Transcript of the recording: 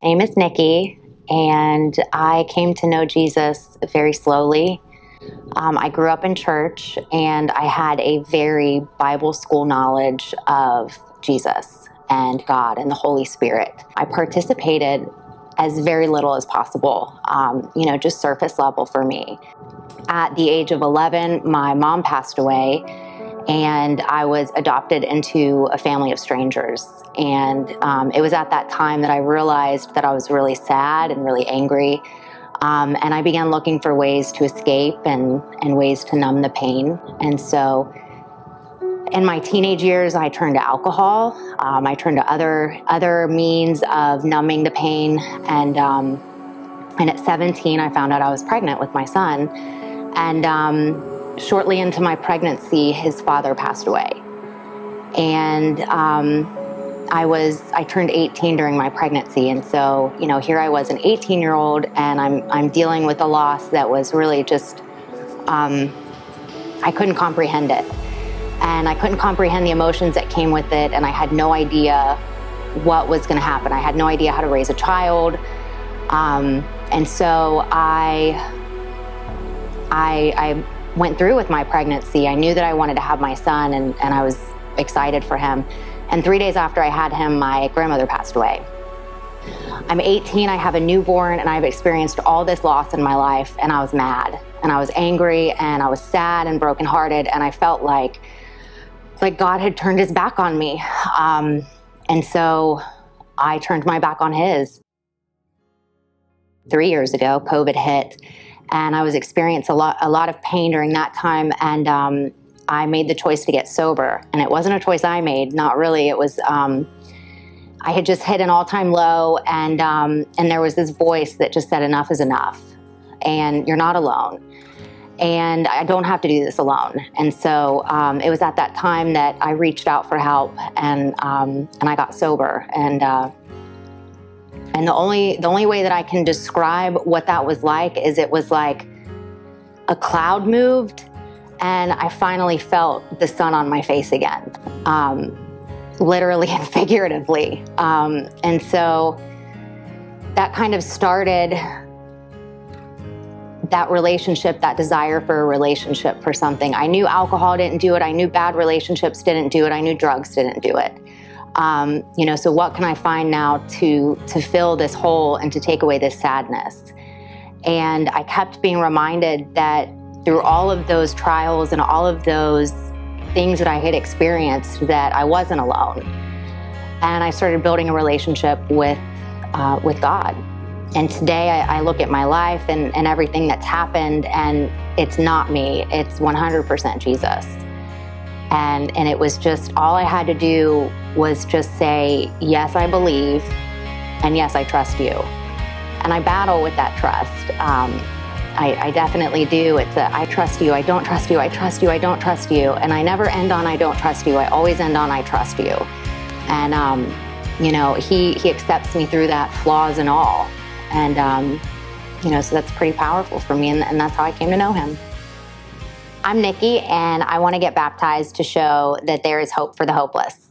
My name is Nikki, and I came to know Jesus very slowly. I grew up in church, and I had a very Bible school knowledge of Jesus and God and the Holy Spirit. I participated as very little as possible, just surface level for me. At the age of 11, my mom passed away, and I was adopted into a family of strangers. And it was at that time that I realized that I was really sad and really angry. And I began looking for ways to escape and ways to numb the pain. And so in my teenage years, I turned to alcohol. I turned to other means of numbing the pain. And at 17, I found out I was pregnant with my son. And shortly into my pregnancy, his father passed away. And I turned 18 during my pregnancy. And so, here I was, an 18-year-old, and I'm dealing with a loss that was really just, I couldn't comprehend it. And I couldn't comprehend the emotions that came with it. And I had no idea what was going to happen. I had no idea how to raise a child. And so I went through with my pregnancy. I knew that I wanted to have my son, and I was excited for him. And 3 days after I had him, my grandmother passed away. I'm 18, I have a newborn, and I've experienced all this loss in my life, and I was mad, and I was angry, and I was sad and brokenhearted, and I felt like God had turned his back on me. And so I turned my back on his. 3 years ago, COVID hit, and I was experiencing a lot of pain during that time, and I made the choice to get sober. And it wasn't a choice I made, not really. It was, I had just hit an all-time low, and there was this voice that just said, enough is enough, and you're not alone, and I don't have to do this alone. And so it was at that time that I reached out for help, and I got sober. And the only way that I can describe what that was like is it was like a cloud moved, and I finally felt the sun on my face again, literally and figuratively. And so that kind of started that relationship, that desire for a relationship, for something. I knew alcohol didn't do it. I knew bad relationships didn't do it. I knew drugs didn't do it. So what can I find now to fill this hole and to take away this sadness? And I kept being reminded that through all of those trials and all of those things that I had experienced, that I wasn't alone. And I started building a relationship with God. And today I look at my life and everything that's happened, and it's not me, it's 100% Jesus. And it was just, all I had to do was just say, yes, I believe, and yes, I trust you. And I battle with that trust. I definitely do. It's I trust you, I don't trust you, I trust you, I don't trust you. And I never end on I don't trust you. I always end on I trust you. And, he accepts me through that, flaws and all. And, so that's pretty powerful for me. And that's how I came to know him. I'm Nikki, and I want to get baptized to show that there is hope for the hopeless.